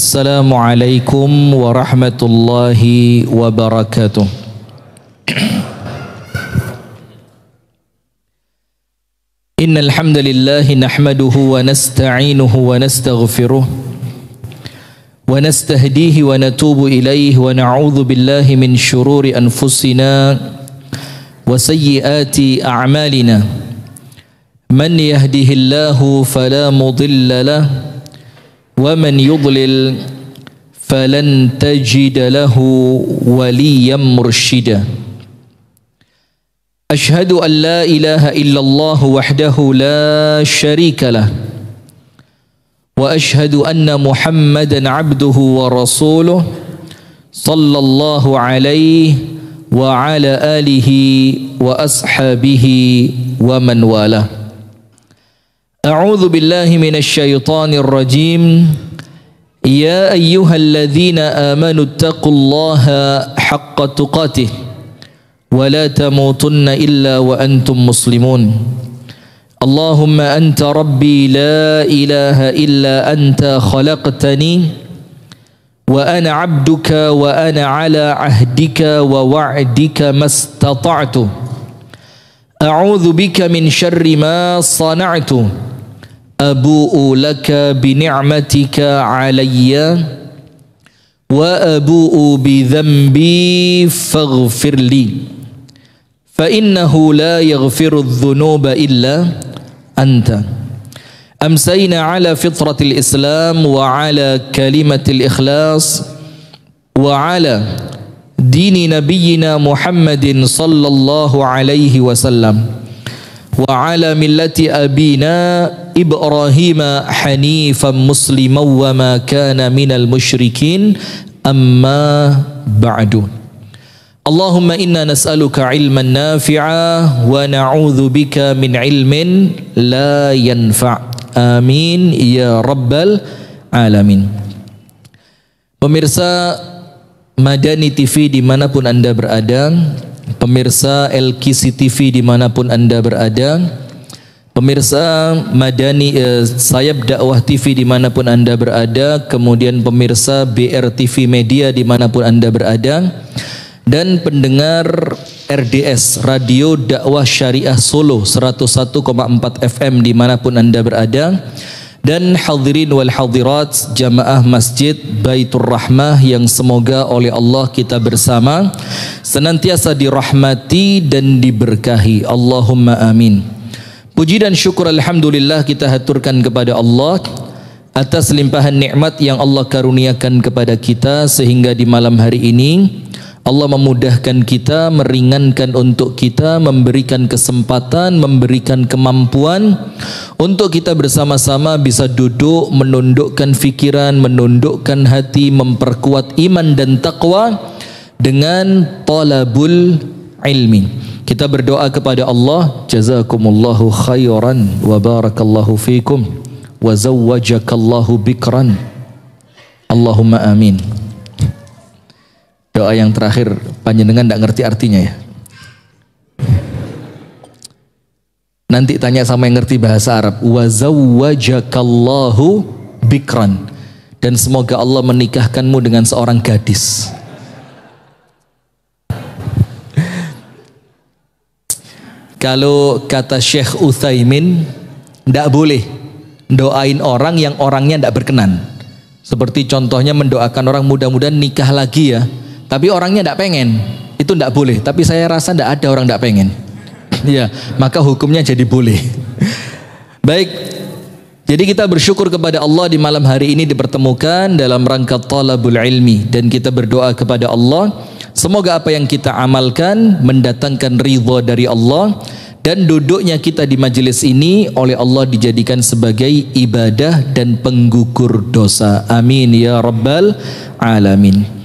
Assalamualaikum warahmatullahi wabarakatuh. Innal hamdalillah nahmaduhu wa nasta'inuhu wa nastaghfiruh wa nastahdihi wa natubu ilaihi wa na'udzu billahi min shururi anfusina wa sayyiati a'malina. Man yahdihillahu fala mudilla lahu ومن يضلل فلن تجد له وليا مرشدا أشهد أن لا إله إلا الله وحده لا شريك له وأشهد أن محمدا عبده ورسوله صلى الله عليه وعلى آله وأصحابه ومن والاه. أعوذ بالله من الشيطان الرجيم يا أيها الذين آمنوا اتقوا الله حق تقاته ولا تموتن إلا وأنتم مسلمون اللهم أنت ربي لا إله إلا أنت خلقتني وأنا عبدك وأنا على عهدك ووعدك ما استطعت أعوذ بك من شر ما صنعت أبوء لك بنعمتك علي وأبوء بذنبي فاغفر لي فإنه لا يغفر الذنوب إلا أنت. أمسينا على فطرة الإسلام وعلى كلمة الإخلاص وعلى دين نبينا محمد صلى الله عليه وسلم وعلى ملة أبينا إبراهيم حنيفا مسلما وما كان من المشركين أما بعد. اللهم إنا نسألك علما نافعا ونعوذ بك من علم لا ينفع آمين يا رب العالمين. Pemirsa Madani TV dimanapun Anda berada, pemirsa LKC TV dimanapun Anda berada, pemirsa Madani Sayap Dakwah TV dimanapun Anda berada, kemudian pemirsa BRTV Media dimanapun Anda berada, dan pendengar RDS Radio Dakwah Syariah Solo 101,4 FM dimanapun Anda berada, dan hadirin wal hadirat jamaah Masjid Baitur Rahmah yang semoga oleh Allah kita bersama senantiasa dirahmati dan diberkahi. Allahumma amin. Puji dan syukur alhamdulillah kita haturkan kepada Allah atas limpahan nikmat yang Allah karuniakan kepada kita sehingga di malam hari ini Allah memudahkan kita, meringankan untuk kita, memberikan kesempatan, memberikan kemampuan untuk kita bersama-sama bisa duduk, menundukkan fikiran, menundukkan hati, memperkuat iman dan taqwa dengan talabul ilmi. Kita berdoa kepada Allah, jazakumullahu khairan wa barakallahu fikum wa zawwajakallahu bikran. Allahumma amin. Doa yang terakhir panjenengan tidak ngerti artinya ya. Nanti tanya sama yang ngerti bahasa Arab. Wa zawwajakallahu bikran. Dan semoga Allah menikahkanmu dengan seorang gadis. Kalau kata Syekh Utsaimin, tidak boleh doain orang yang orangnya tidak berkenan. Seperti contohnya mendoakan orang mudah-mudahan nikah lagi ya, tapi orangnya tidak pengen, itu tidak boleh. Tapi saya rasa tidak ada orang tidak pengen. Ya, maka hukumnya jadi boleh. Baik, jadi kita bersyukur kepada Allah di malam hari ini dipertemukan dalam rangka talabul ilmi, dan kita berdoa kepada Allah semoga apa yang kita amalkan mendatangkan ridha dari Allah, dan duduknya kita di majelis ini oleh Allah dijadikan sebagai ibadah dan penggugur dosa. Amin ya rabbal alamin.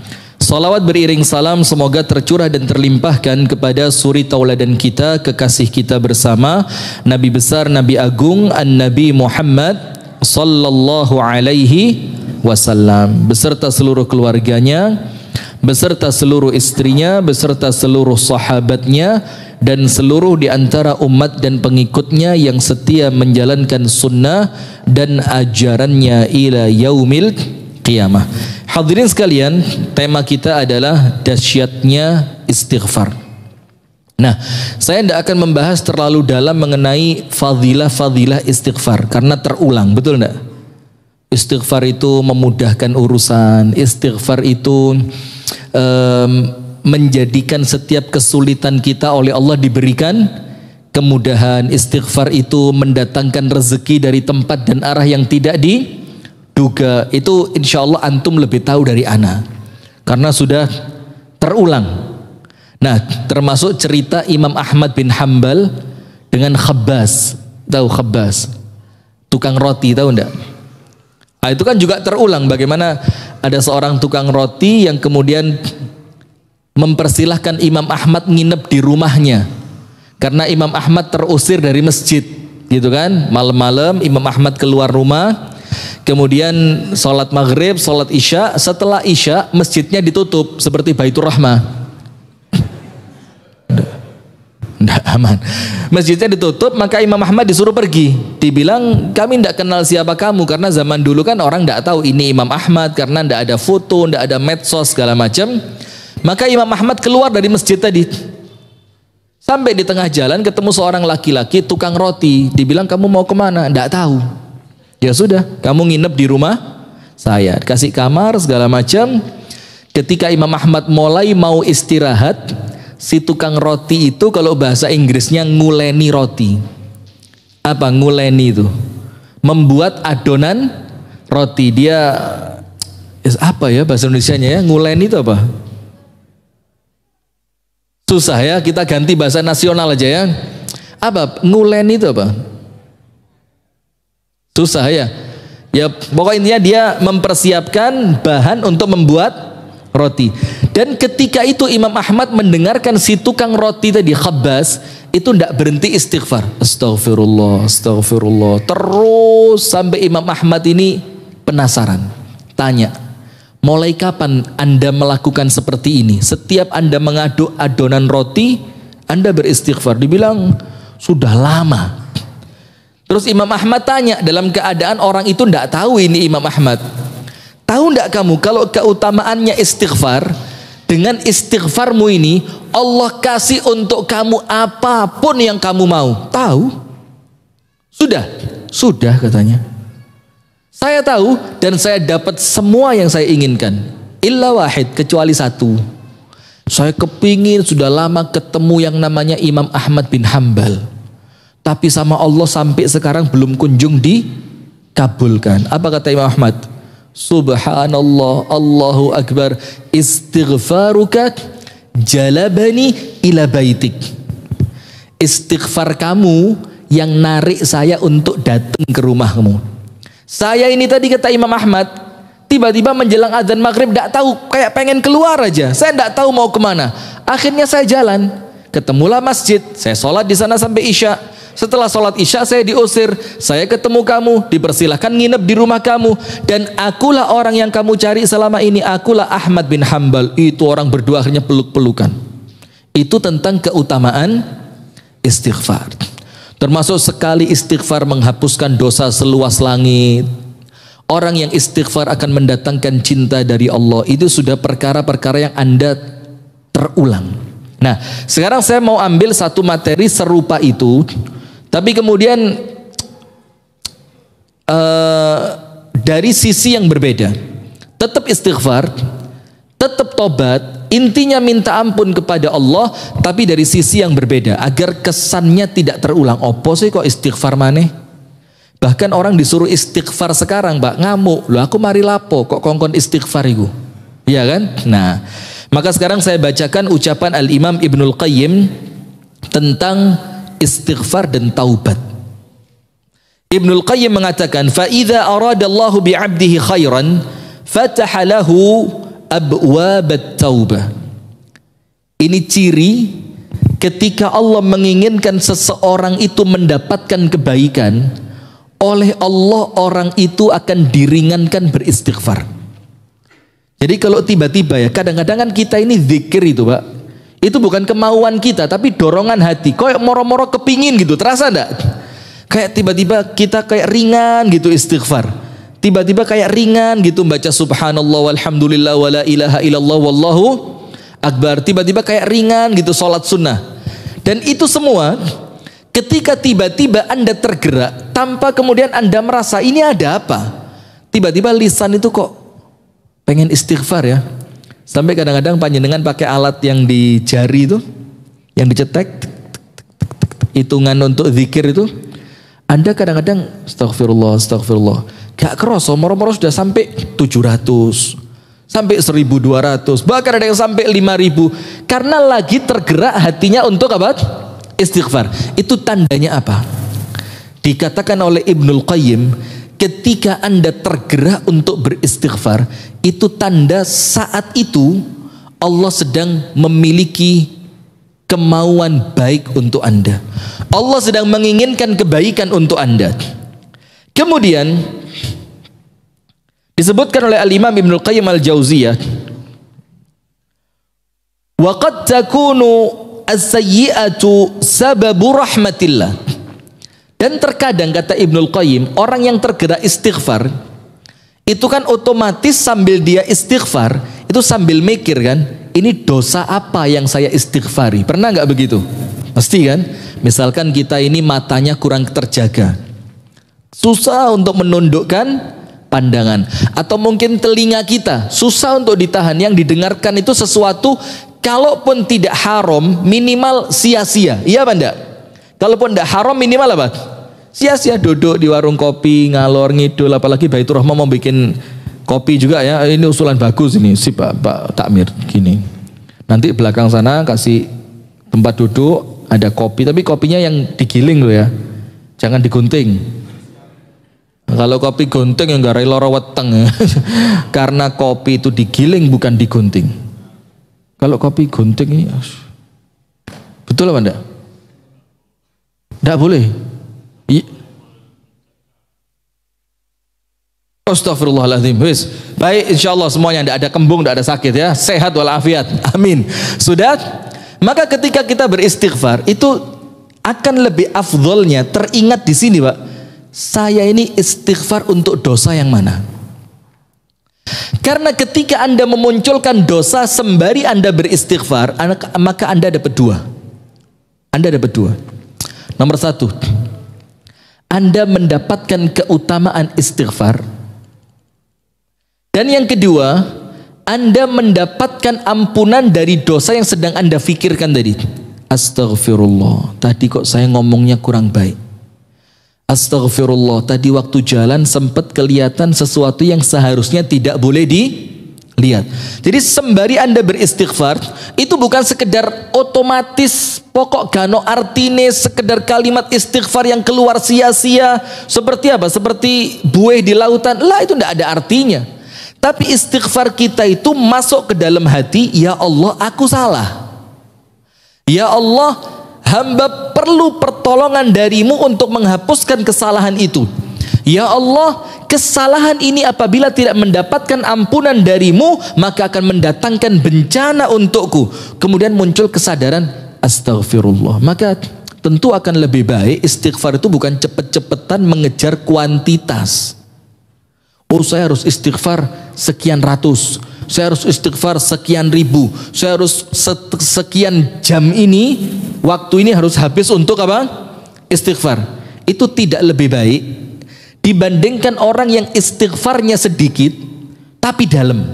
Salawat beriring salam semoga tercurah dan terlimpahkan kepada suri tauladan kita, kekasih kita bersama, Nabi besar, Nabi agung, An-Nabi Muhammad sallallahu alaihi wasallam, beserta seluruh keluarganya, beserta seluruh istrinya, beserta seluruh sahabatnya, dan seluruh di antara umat dan pengikutnya yang setia menjalankan sunnah dan ajarannya ila yaumil qiyamah. Hadirin sekalian, tema kita adalah dahsyatnya istighfar. Nah, saya tidak akan membahas terlalu dalam mengenai fadilah-fadilah istighfar karena terulang, betul enggak? Istighfar itu memudahkan urusan, istighfar itu menjadikan setiap kesulitan kita oleh Allah diberikan kemudahan. Istighfar itu mendatangkan rezeki dari tempat dan arah yang tidak diduga. Itu insya Allah antum lebih tahu dari ana karena sudah terulang. Nah, termasuk cerita Imam Ahmad bin Hambal dengan Khabbas. Tahu Khabbas? Tukang roti, tahu enggak? Nah, itu kan juga terulang bagaimana ada seorang tukang roti yang kemudian mempersilahkan Imam Ahmad nginep di rumahnya. Karena Imam Ahmad terusir dari masjid, gitu kan? Malam-malam Imam Ahmad keluar rumah, kemudian sholat maghrib, sholat isya. Setelah isya masjidnya ditutup seperti Baitur Rahmah. Nggak aman. Masjidnya ditutup, maka Imam Ahmad disuruh pergi. Dibilang kami tidak kenal siapa kamu karena zaman dulu kan orang tidak tahu ini Imam Ahmad karena tidak ada foto, tidak ada medsos segala macam. Maka Imam Ahmad keluar dari masjid tadi. Sampai di tengah jalan ketemu seorang laki-laki tukang roti. Dibilang kamu mau kemana? Tidak tahu. Ya sudah, kamu nginep di rumah saya. Kasih kamar segala macam. Ketika Imam Ahmad mulai mau istirahat, si tukang roti itu kalau bahasa Inggrisnya nguleni roti. Apa nguleni itu? Membuat adonan roti. Dia apa ya bahasa Indonesianya ya? Nguleni itu apa? Susah ya, kita ganti bahasa nasional aja ya. Apa? Nguleni itu apa? Susah ya. Ya pokoknya intinya dia mempersiapkan bahan untuk membuat roti. Dan ketika itu Imam Ahmad mendengarkan si tukang roti tadi Khabbas itu tidak berhenti istighfar. Astaghfirullah, astaghfirullah. Terus sampai Imam Ahmad ini penasaran. Tanya, mulai kapan Anda melakukan seperti ini? Setiap Anda mengaduk adonan roti, Anda beristighfar. Dibilang sudah lama. Terus Imam Ahmad tanya dalam keadaan orang itu tidak tahu ini Imam Ahmad. Tahu tidak kamu kalau keutamaannya istighfar? Dengan istighfarmu ini Allah kasih untuk kamu apapun yang kamu mau. Tahu? Sudah? Sudah katanya. Saya tahu dan saya dapat semua yang saya inginkan. Illa wahid, kecuali satu. Saya kepingin sudah lama ketemu yang namanya Imam Ahmad bin Hambal. Tapi sama Allah sampai sekarang belum kunjung dikabulkan. Apa kata Imam Ahmad? Subhanallah, Allahu Akbar, istighfaruka jalabani ila baitik. Istighfar kamu yang narik saya untuk datang ke rumahmu. Saya ini tadi kata Imam Ahmad, tiba-tiba menjelang azan maghrib tidak tahu, kayak pengen keluar aja. Saya tidak tahu mau kemana. Akhirnya saya jalan, ketemulah masjid. Saya sholat di sana sampai isya. Setelah sholat isya saya diusir. Saya ketemu kamu, dipersilahkan nginep di rumah kamu. Dan akulah orang yang kamu cari selama ini. Akulah Ahmad bin Hambal. Itu orang berdua akhirnya peluk-pelukan. Itu tentang keutamaan istighfar. Termasuk sekali istighfar menghapuskan dosa seluas langit. Orang yang istighfar akan mendatangkan cinta dari Allah. Itu sudah perkara-perkara yang Anda terulang. Nah, sekarang saya mau ambil satu materi serupa itu. Tapi kemudian dari sisi yang berbeda. Tetap istighfar, tetap tobat, intinya minta ampun kepada Allah, tapi dari sisi yang berbeda agar kesannya tidak terulang. Opo sih kok istighfar maneh? Bahkan orang disuruh istighfar sekarang, Mbak, ngamuk. Loh aku mari lapo kok kongkon istighfar iku. Iya kan? Nah, maka sekarang saya bacakan ucapan Al-Imam Ibnul Qayyim tentang istighfar dan taubat. Ibnul Qayyim mengatakan, fa idza aradallahu bi 'abdihi khairan fataha lahu abwabat taubah. Ini ciri ketika Allah menginginkan seseorang itu mendapatkan kebaikan, oleh Allah orang itu akan diringankan beristighfar. Jadi kalau tiba-tiba ya, kadang-kadang kan kita ini zikir itu Pak, itu bukan kemauan kita tapi dorongan hati. Kayak moro-moro kepingin gitu, terasa enggak? Kayak tiba-tiba kita kayak ringan gitu istighfar. Tiba-tiba kayak ringan gitu baca subhanallah walhamdulillah wala ilaha illallah wallahu akbar. Tiba-tiba kayak ringan gitu sholat sunnah. Dan itu semua ketika tiba-tiba Anda tergerak tanpa kemudian Anda merasa ini ada apa. Tiba-tiba lisan itu kok pengen istighfar ya. Sampai kadang-kadang panjenengan pakai alat yang di jari itu, yang dicetek, hitungan untuk zikir itu. Anda kadang-kadang astagfirullah, astagfirullah. Gak kerasa, moro-moro sudah sampai 700, sampai 1200, bahkan ada yang sampai 5000. Karena lagi tergerak hatinya untuk apa? Istighfar. Itu tandanya apa? Dikatakan oleh Ibnul Qayyim, ketika Anda tergerak untuk beristighfar, itu tanda saat itu Allah sedang memiliki kemauan baik untuk Anda. Allah sedang menginginkan kebaikan untuk Anda. Kemudian disebutkan oleh Al-Imam Ibnul Qayyim Al-Jauziyah, wa qad takunu as-sayyi'atu sababu rahmatillah. Dan terkadang kata Ibnul Qayyim, orang yang tergerak istighfar itu kan otomatis sambil dia istighfar itu sambil mikir kan, ini dosa apa yang saya istighfari. Pernah nggak begitu? Pasti kan? Misalkan kita ini matanya kurang terjaga, susah untuk menundukkan pandangan. Atau mungkin telinga kita susah untuk ditahan, yang didengarkan itu sesuatu kalaupun tidak haram minimal sia-sia. Iya apa enggak? Kalaupun tidak haram minimal apa? Sia-sia. Duduk di warung kopi ngalor ngidul, apalagi Baitur Rahmah mau bikin kopi juga ya. Ini usulan bagus ini si Pak Takmir gini. Nanti belakang sana kasih tempat duduk, ada kopi, tapi kopinya yang digiling loh ya. Jangan digunting. Kalau kopi gunting yang garai loro weteng ya. Karena kopi itu digiling bukan digunting. Kalau kopi gunting ini betul apa enggak? Enggak boleh. Astagfirullahaladzim. Baik, insyaallah semuanya tidak ada kembung, tidak ada sakit ya, sehat walafiat. Amin. Sudah? Maka ketika kita beristighfar itu akan lebih afdolnya teringat di sini, Pak. Saya ini istighfar untuk dosa yang mana? Karena ketika Anda memunculkan dosa sembari Anda beristighfar, maka Anda dapat dua. Anda dapat dua. Nomor satu, Anda mendapatkan keutamaan istighfar. Dan yang kedua, Anda mendapatkan ampunan dari dosa yang sedang Anda fikirkan tadi. Astagfirullah, tadi kok saya ngomongnya kurang baik. Astagfirullah, tadi waktu jalan sempat kelihatan sesuatu yang seharusnya tidak boleh dilihat. Jadi sembari Anda beristighfar, itu bukan sekedar otomatis pokok gano artine sekedar kalimat istighfar yang keluar sia-sia. Seperti apa? Seperti buih di lautan. Lah, itu tidak ada artinya. Tapi istighfar kita itu masuk ke dalam hati, ya Allah aku salah. Ya Allah, hamba perlu pertolongan darimu untuk menghapuskan kesalahan itu. Ya Allah, kesalahan ini apabila tidak mendapatkan ampunan darimu, maka akan mendatangkan bencana untukku. Kemudian muncul kesadaran, astagfirullah. Maka tentu akan lebih baik istighfar itu bukan cepet-cepetan mengejar kuantitas. Oh, saya harus istighfar sekian ratus, saya harus istighfar sekian ribu, saya harus sekian jam ini, waktu ini harus habis untuk apa? Istighfar. Itu tidak lebih baik dibandingkan orang yang istighfarnya sedikit tapi dalam.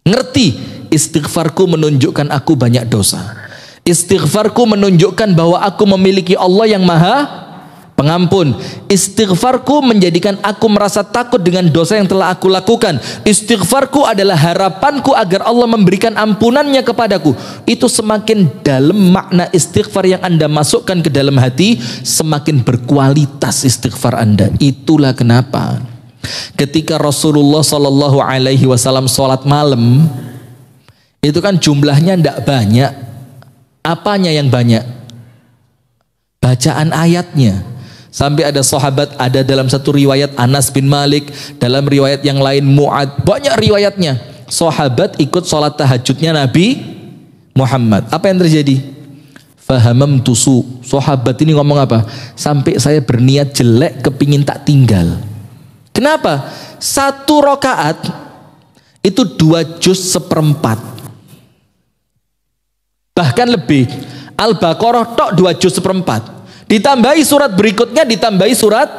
Ngerti, istighfarku menunjukkan aku banyak dosa. Istighfarku menunjukkan bahwa aku memiliki Allah yang maha pengampun. Istighfarku menjadikan aku merasa takut dengan dosa yang telah aku lakukan. Istighfarku adalah harapanku agar Allah memberikan ampunannya kepadaku. Itu semakin dalam makna istighfar yang Anda masukkan ke dalam hati, semakin berkualitas istighfar Anda. Itulah kenapa ketika Rasulullah Shallallahu Alaihi Wasallam sholat malam, itu kan jumlahnya tidak banyak. Apanya yang banyak? Bacaan ayatnya. Sampai ada sahabat, ada dalam satu riwayat Anas bin Malik, dalam riwayat yang lain Mu'ad, banyak riwayatnya. Sahabat ikut sholat tahajudnya Nabi Muhammad. Apa yang terjadi? Fahamam tusu. Sahabat ini ngomong apa? Sampai saya berniat jelek, kepingin tak tinggal. Kenapa? 1 rakaat itu 2 juz seperempat. Bahkan lebih. Al-Baqarah tok 2 juz seperempat. Ditambahi surat berikutnya, ditambahi surat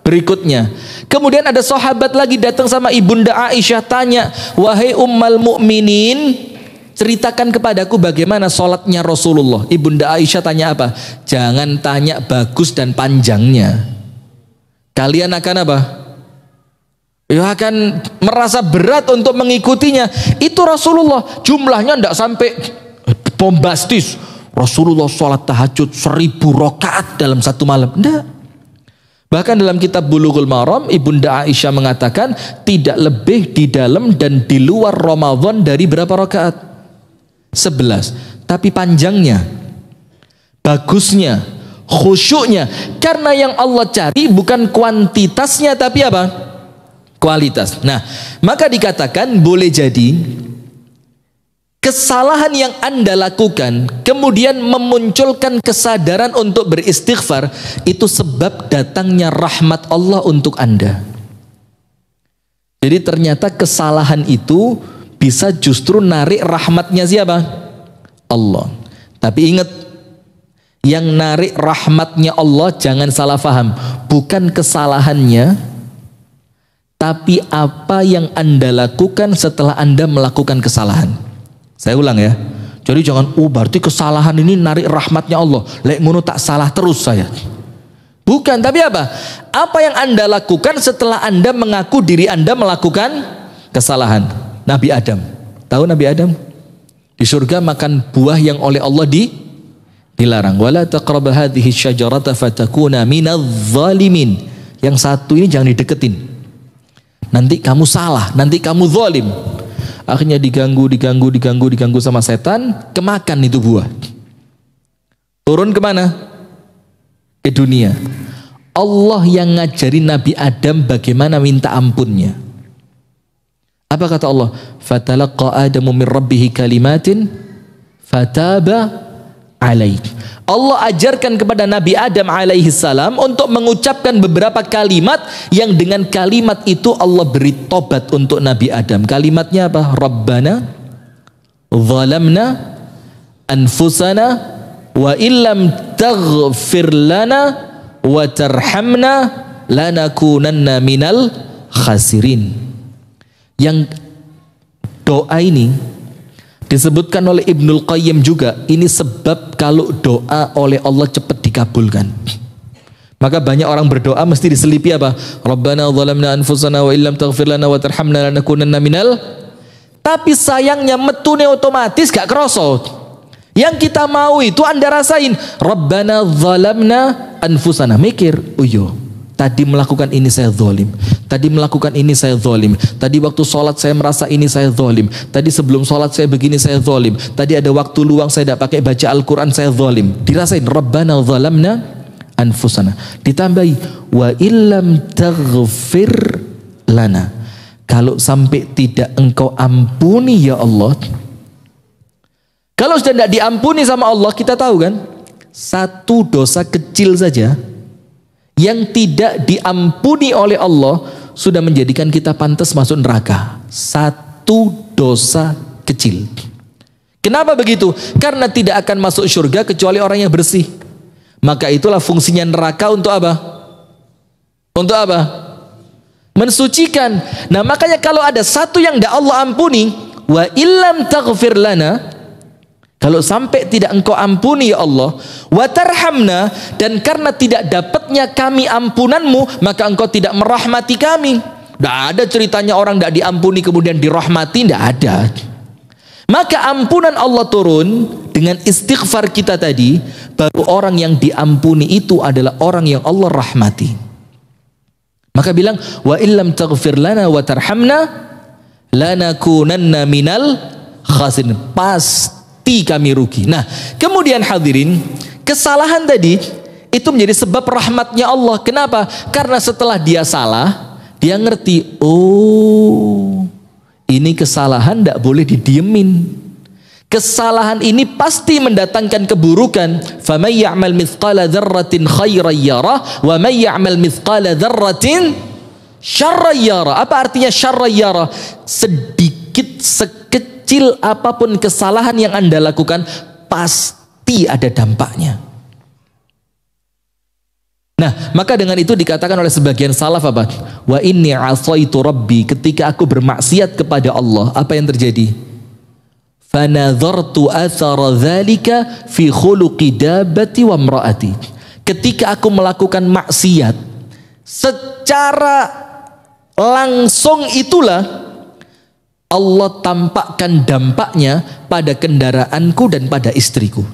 berikutnya. Kemudian ada sahabat lagi datang sama Ibunda Aisyah tanya, "Wahai Ummal Mukminin, ceritakan kepadaku bagaimana sholatnya Rasulullah." Ibunda Aisyah tanya apa? Jangan tanya bagus dan panjangnya. Kalian akan apa? Ya akan merasa berat untuk mengikutinya. Itu Rasulullah, jumlahnya tidak sampai bombastis. Rasulullah sholat tahajud 1000 rakaat dalam satu malam. Tidak. Bahkan dalam kitab Bulughul Maram, Ibunda Aisyah mengatakan tidak lebih di dalam dan di luar Ramadan dari berapa rakaat? 11. Tapi panjangnya, bagusnya, khusyuknya. Karena yang Allah cari bukan kuantitasnya tapi apa? Kualitas. Nah, maka dikatakan boleh jadi kesalahan yang Anda lakukan kemudian memunculkan kesadaran untuk beristighfar, itu sebab datangnya rahmat Allah untuk Anda. Jadi ternyata kesalahan itu bisa justru narik rahmatnya siapa? Allah. Tapi ingat, yang narik rahmatnya Allah jangan salah faham, bukan kesalahannya, tapi apa yang Anda lakukan setelah Anda melakukan kesalahan. Saya ulang ya. Jadi jangan, berarti kesalahan ini narik rahmatnya Allah. Lek ngono tak salah terus saya. Bukan, tapi apa? Apa yang Anda lakukan setelah Anda mengaku diri Anda melakukan kesalahan. Nabi Adam. Tahu Nabi Adam? Di surga makan buah yang oleh Allah dilarang. Wala taqrabu hadhihi syajarata fatakuna minadh-dhalimin. Yang satu ini jangan dideketin. Nanti kamu salah, nanti kamu zalim. Akhirnya diganggu sama setan, kemakan itu buah. Turun kemana? Ke dunia. Allah yang ngajari Nabi Adam bagaimana minta ampunnya. Apa kata Allah? Fatalaqa Adamu min rabbihi kalimatin fataba alaih. Allah ajarkan kepada Nabi Adam alaihi salam untuk mengucapkan beberapa kalimat yang dengan kalimat itu Allah beri tobat untuk Nabi Adam. Kalimatnya apa? Rabbana zalamna anfusana wa illam taghfir lana wa tarhamna lanakunanna minal khasirin. Yang doa ini disebutkan oleh Ibnul Qayyim juga, ini sebab kalau doa oleh Allah cepat dikabulkan. Maka banyak orang berdoa mesti diselipi apa? Rabbana zalamna anfusana wa illam taghfir lana wa tarhamna lanakunanna minal. Tapi sayangnya metune otomatis gak kroso. Yang kita mau itu Anda rasain. Rabbana zalamna anfusana. Mikir, tadi melakukan ini saya zalim. Tadi melakukan ini saya zalim. Tadi waktu sholat saya merasa ini saya zalim. Tadi sebelum sholat saya begini saya zalim. Tadi ada waktu luang saya tidak pakai baca Al-Quran saya zalim. Dirasain Rabbana zalamna anfusana. Ditambahi wa illam taghfir lana. Kalau sampai tidak engkau ampuni ya Allah. Kalau sudah tidak diampuni sama Allah, kita tahu kan, satu dosa kecil saja yang tidak diampuni oleh Allah sudah menjadikan kita pantas masuk neraka. Satu dosa kecil. Kenapa begitu? Karena tidak akan masuk surga kecuali orang yang bersih. Maka itulah fungsinya neraka untuk apa? Untuk apa? Mensucikan. Nah makanya kalau ada satu yang tidak Allah ampuni, wa illam taghfir lana, kalau sampai tidak engkau ampuni ya Allah, wa tarhamna, dan karena tidak dapatnya kami ampunanmu, maka engkau tidak merahmati kami. Tidak ada ceritanya orang tidak diampuni kemudian dirahmati, tidak ada. Maka ampunan Allah turun dengan istighfar kita tadi, baru orang yang diampuni itu adalah orang yang Allah rahmati. Maka bilang wa illam taghfir lana wa tarhamna lanakunanna minal khasirin. Pasti kami rugi. Nah, kemudian hadirin, kesalahan tadi itu menjadi sebab rahmatnya Allah. Kenapa? Karena setelah dia salah, dia ngerti, oh, ini kesalahan tidak boleh didiemin. Kesalahan ini pasti mendatangkan keburukan. فَمَنْ يَعْمَلْ مِثْقَالَ ذَرَّةٍ خَيْرًا يَرَهُ وَمَنْ يَعْمَلْ مِثْقَالَ ذَرَّةٍ syarrayyara. Apa artinya syarrayyara? Sedikit sekecil apapun kesalahan yang Anda lakukan pasti ada dampaknya. Nah, maka dengan itu dikatakan oleh sebagian salaf apa? Wa inni asaitu rabbi, ketika aku bermaksiat kepada Allah, apa yang terjadi? Fanadhartu athara dzalika fi khuluqi dabbati wa imraati. Ketika aku melakukan maksiat, secara langsung itulah Allah tampakkan dampaknya pada kendaraanku dan pada istriku.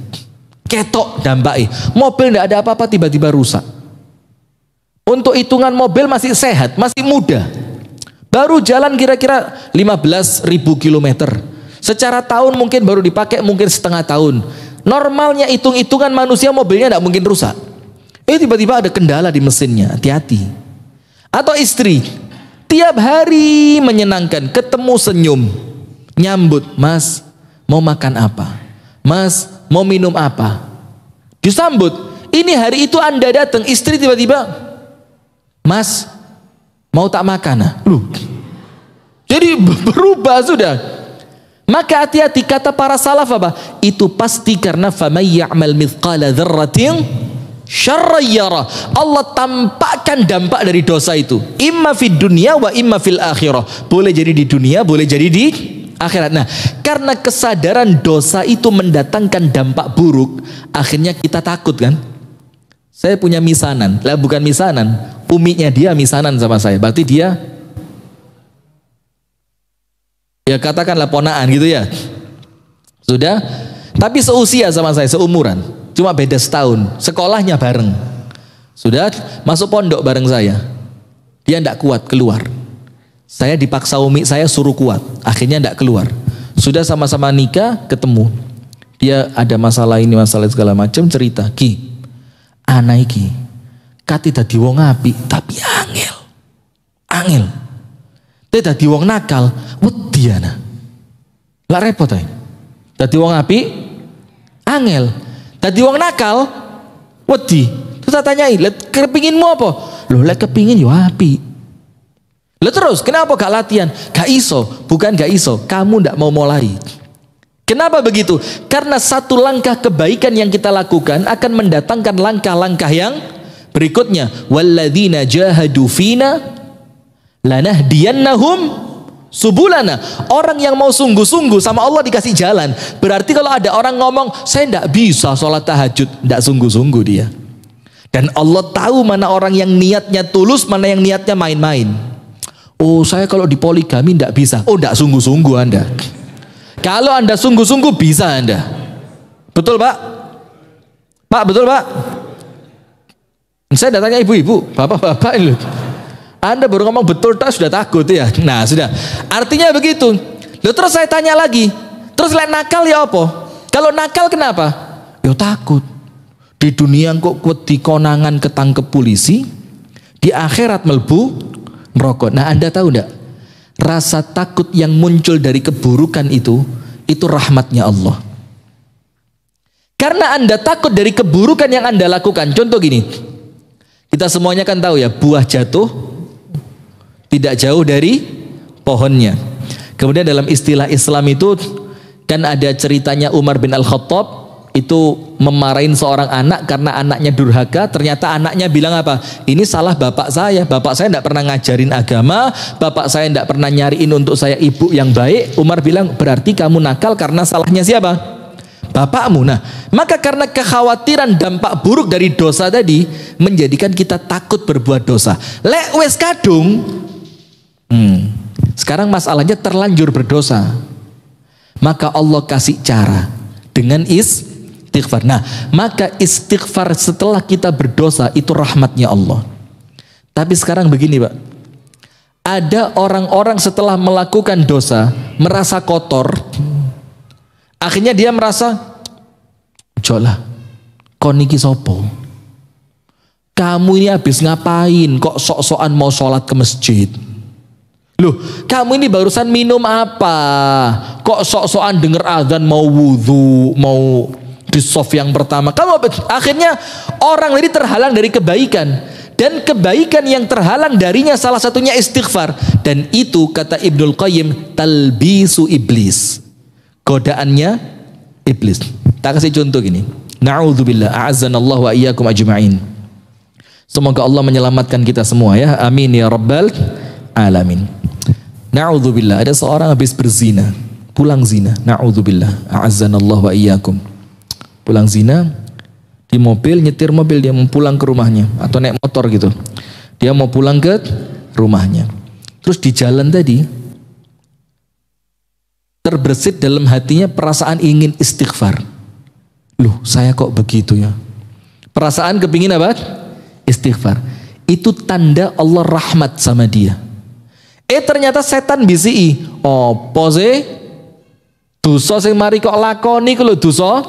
Ketok dampaknya. Mobil tidak ada apa-apa, tiba-tiba rusak. Untuk hitungan mobil masih sehat, masih muda. Baru jalan kira-kira 15.000 kilometer. Secara tahun mungkin baru dipakai mungkin setengah tahun. Normalnya hitung-hitungan manusia mobilnya tidak mungkin rusak. Tiba-tiba ada kendala di mesinnya, hati-hati. Atau istri, tiap hari menyenangkan, ketemu senyum, nyambut, Mas mau makan apa? Mas mau minum apa? Disambut. Ini hari itu Anda datang, istri tiba-tiba, Mas mau tak makan? Jadi berubah sudah. Maka hati-hati, kata para salaf apa? Itu pasti karena famay ya'mal mithqala dzarratin syarran yara. Allah tampakkan dampak dari dosa itu. Imma fid dunya wa imma fil akhirah. Boleh jadi di dunia, boleh jadi di akhirat. Nah, karena kesadaran dosa itu mendatangkan dampak buruk, akhirnya kita takut kan? Saya punya misanan, lah bukan misanan, uminya dia misanan sama saya, berarti dia ya katakanlah ponaan gitu ya, sudah, tapi seusia sama saya, seumuran, cuma beda setahun, sekolahnya bareng, sudah masuk pondok bareng saya, dia tidak kuat keluar, saya dipaksa umi saya suruh kuat, akhirnya tidak keluar, sudah sama-sama nikah, ketemu, dia ada masalah ini masalah segala macam, cerita, Ki, anak iki kate dadi wong apik tapi angel te dadi wong nakal wedi ana lah repot ae dadi wong apik angel dadi wong nakal wedi terus tak tanyai lek kepinginmu apa lho lek kepingin yo apik lho terus kenapa gak latihan gak iso bukan gak iso kamu ndak mau mulai. Kenapa begitu? Karena satu langkah kebaikan yang kita lakukan akan mendatangkan langkah-langkah yang berikutnya. Walladzina jahadu fina lanahdiyannahum subulana. Orang yang mau sungguh-sungguh sama Allah dikasih jalan. Berarti kalau ada orang ngomong, saya tidak bisa sholat tahajud, tidak sungguh-sungguh dia. Dan Allah tahu mana orang yang niatnya tulus, mana yang niatnya main-main. Oh, saya kalau di poligami tidak bisa. Oh, tidak sungguh-sungguh Anda. Kalau Anda sungguh-sungguh bisa Anda. Betul Pak? Pak betul Pak? Saya datangnya ibu-ibu, bapak-bapak ini. Anda baru ngomong betul tak sudah takut ya. Nah sudah. Artinya begitu. Lalu terus saya tanya lagi. Terus lek nakal ya apa? Kalau nakal kenapa? Ya takut. Di dunia kok wedi konangan ketangkep polisi, di akhirat melbu merokok. Nah Anda tahu enggak? Rasa takut yang muncul dari keburukan itu rahmatnya Allah. Karena Anda takut dari keburukan yang Anda lakukan. Contoh gini, kita semuanya kan tahu ya, buah jatuh tidak jauh dari pohonnya. Kemudian dalam istilah Islam itu kan ada ceritanya Umar bin Al-Khattab itu memarahin seorang anak karena anaknya durhaka. Ternyata anaknya bilang apa? Ini salah bapak saya tidak pernah ngajarin agama, bapak saya tidak pernah nyariin untuk saya ibu yang baik. Umar bilang berarti kamu nakal karena salahnya siapa? Bapakmu. Nah maka karena kekhawatiran dampak buruk dari dosa tadi menjadikan kita takut berbuat dosa. Lek wes kadung sekarang masalahnya terlanjur berdosa, maka Allah kasih cara dengan istighfar. Nah, maka istighfar setelah kita berdosa itu rahmatnya Allah. Tapi sekarang begini Pak, ada orang-orang setelah melakukan dosa merasa kotor, akhirnya dia merasa jolah koniki sopo, kamu ini habis ngapain kok sok-sokan mau sholat ke masjid? Loh, kamu ini barusan minum apa? Kok sok-sokan denger azan mau wudhu, mau di soft yang pertama? Kamu akhirnya orang ini terhalang dari kebaikan. dan kebaikan yang terhalang darinya salah satunya istighfar. Dan itu kata Ibnul Qayyim talbisu iblis, godaannya iblis. Tak kasih contoh gini. Na'udzubillah, a'azzanallahu wa iyyakum ajma'in. Semoga Allah menyelamatkan kita semua ya. Amin ya rabbal alamin. Na'udzubillah, ada seorang habis berzina, pulang zina. Na'udzubillah, a'azzanallahu wa iyyakum. Pulang zina, di mobil, nyetir mobil, dia mau pulang ke rumahnya atau naik motor gitu. Dia mau pulang ke rumahnya. Terus di jalan tadi terbersit dalam hatinya perasaan ingin istighfar. Loh, saya kok begitu ya? Perasaan kepingin apa? Istighfar. Itu tanda Allah rahmat sama dia. Ternyata setan bisi, opo sih? Dosa sing mari kok lakoni kalau dosa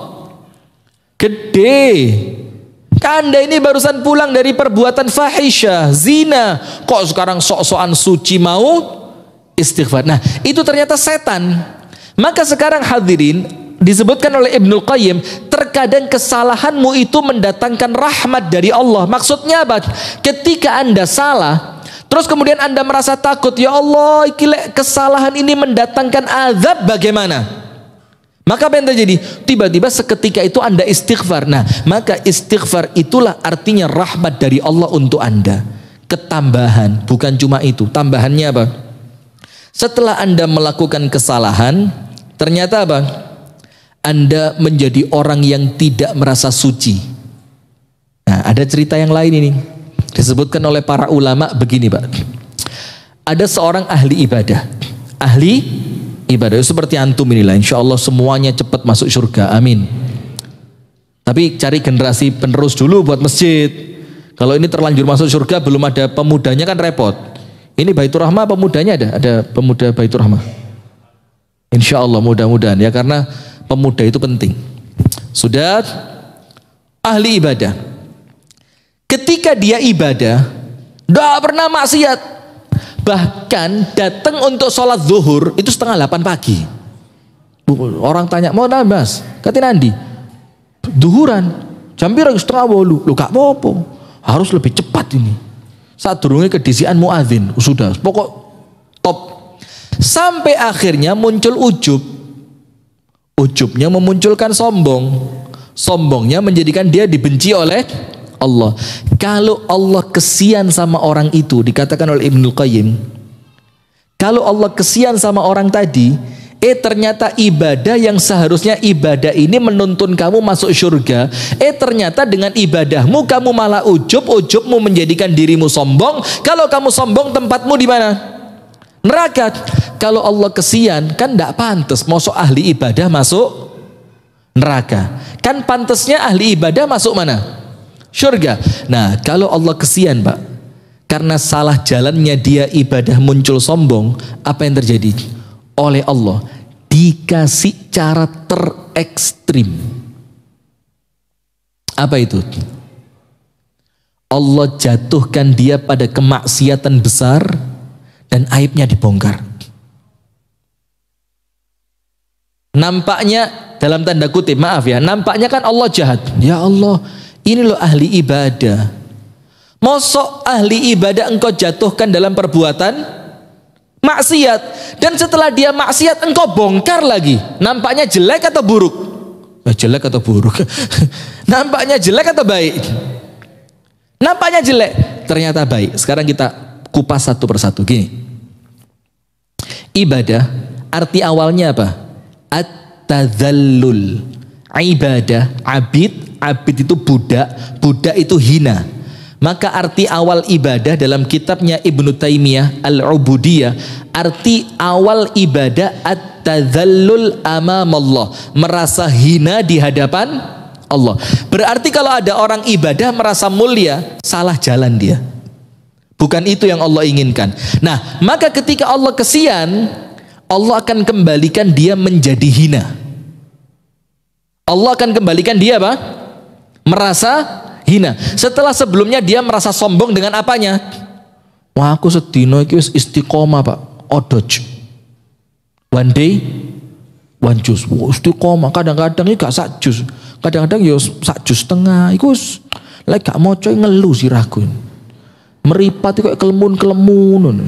gede. Anda ini barusan pulang dari perbuatan fahisyah, zina, kok sekarang sok-sokan suci mau istighfar. Nah, itu ternyata setan. Maka sekarang hadirin, disebutkan oleh Ibnul Qayyim, terkadang kesalahanmu itu mendatangkan rahmat dari Allah. Maksudnya apa? Ketika Anda salah, terus kemudian Anda merasa takut, ya Allah, kesalahan ini mendatangkan azab, bagaimana? Maka apa yang terjadi? Tiba-tiba seketika itu Anda istighfar. Nah, maka istighfar itulah artinya rahmat dari Allah untuk Anda. Ketambahan, bukan cuma itu. Tambahannya apa? Setelah Anda melakukan kesalahan, ternyata apa? Anda menjadi orang yang tidak merasa suci. Nah, ada cerita yang lain ini. Disebutkan oleh para ulama begini, Pak. Ada seorang ahli ibadah. Ahli ibadah seperti antum inilah. Insya Allah semuanya cepat masuk surga. Amin. Tapi cari generasi penerus dulu buat masjid. Kalau ini terlanjur masuk surga belum ada pemudanya kan repot. Ini Baitur Rahmah pemudanya ada pemuda Baitur Rahmah. Insya Allah mudah-mudahan ya, karena pemuda itu penting. Sudah ahli ibadah. Ketika dia ibadah, tidak pernah maksiat. Bahkan datang untuk sholat zuhur itu 7:30 pagi. Orang tanya, mau nambas? Kata Nandi, duhuran. Jam berapa? 7:30. Lu gak apa-apa. Harus lebih cepat ini. Saat durungnya kedisian muadzin. Sudah, pokok top. Sampai akhirnya muncul ujub. Ujubnya memunculkan sombong. Sombongnya menjadikan dia dibenci oleh Allah. Kalau Allah kesian sama orang itu, dikatakan oleh Ibnul Qayyim, kalau Allah kesian sama orang tadi, ternyata ibadah yang seharusnya ibadah ini menuntun kamu masuk surga, ternyata dengan ibadahmu kamu malah ujubmu menjadikan dirimu sombong. Kalau kamu sombong, tempatmu di mana? Neraka. Kalau Allah kesian, kan tidak pantas masuk ahli ibadah masuk neraka. Kan pantasnya ahli ibadah masuk mana? Surga. Nah, kalau Allah kesian, Pak, karena salah jalannya dia ibadah muncul sombong, apa yang terjadi? Oleh Allah dikasih cara terekstrim. Apa itu? Allah jatuhkan dia pada kemaksiatan besar dan aibnya dibongkar. Nampaknya dalam tanda kutip, maaf ya, nampaknya kan Allah jahat. Ya Allah, ini loh ahli ibadah. Mosok ahli ibadah engkau jatuhkan dalam perbuatan maksiat, dan setelah dia maksiat engkau bongkar lagi. Nampaknya jelek atau buruk? Jelek atau buruk? Nampaknya jelek atau baik? Nampaknya jelek, ternyata baik. Sekarang kita kupas satu persatu. Gini, ibadah arti awalnya apa? At-tadzallul. Ibadah, abid itu budak, budak itu hina. Maka arti awal ibadah dalam kitabnya Ibnu Taimiyah Al-Ubudiyah, arti awal ibadah at-tadzallul amamallah, merasa hina di hadapan Allah. Berarti kalau ada orang ibadah merasa mulia, salah jalan dia. Bukan itu yang Allah inginkan. Nah, maka ketika Allah kesian, Allah akan kembalikan dia menjadi hina. Allah akan kembalikan dia apa? Merasa hina. Setelah sebelumnya dia merasa sombong dengan apanya? Wah, aku sedino iki wis istiqomah, Pak. Odoj. One day, one juice. Wah, istiqomah. Kadang-kadang ini gak sak jus. Kadang-kadang ya sak jus setengah. Iku lek gak moco ngelu sirahku. meripat kayak kelemun-kelemun.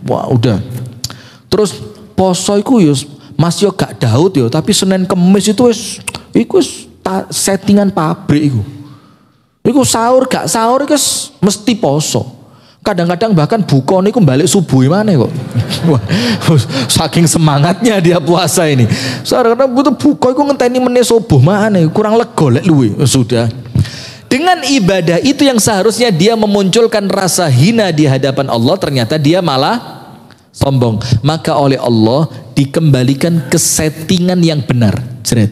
Wah, udah. Terus poso iku yo Mas yo gak Daud yo, tapi Senin Kemis itu iku settingan pabrik iku. Iku sahur gak sahur iku mesti poso. Kadang-kadang bahkan buka niku balik subuh mana kok. Wah, saking semangatnya dia puasa ini. Kadang butuh buka iku ngenteni meneh subuh mana kurang lega lek luwe. Sudah. Dengan ibadah itu yang seharusnya dia memunculkan rasa hina di hadapan Allah, ternyata dia malah sombong. Maka oleh Allah dikembalikan ke settingan yang benar. Jret.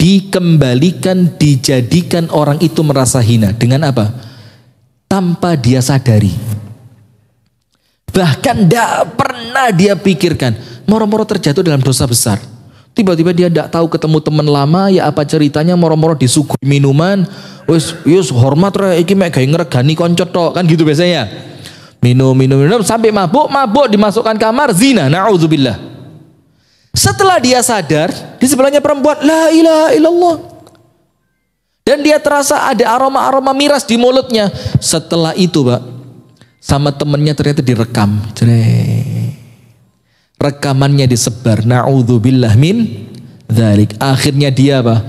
Dikembalikan, dijadikan orang itu merasa hina. Dengan apa? Tanpa dia sadari. Bahkan tidak pernah dia pikirkan. Moro-moro terjatuh dalam dosa besar. Tiba-tiba dia tidak tahu ketemu teman lama, ya apa ceritanya, moro-moro disuguhi minuman. Wis hormat iki mek gawe ngregani kanca tok, kan gitu biasanya. Minum sampai mabuk dimasukkan kamar, zina, naudzubillah. Setelah dia sadar, di sebelahnya perempuan, la ilaha illallah. Dan dia terasa ada aroma-aroma miras di mulutnya. Setelah itu, Pak, sama temennya ternyata direkam. Rekamannya disebar. Na'udzubillah min dzalik. Akhirnya dia, Pak,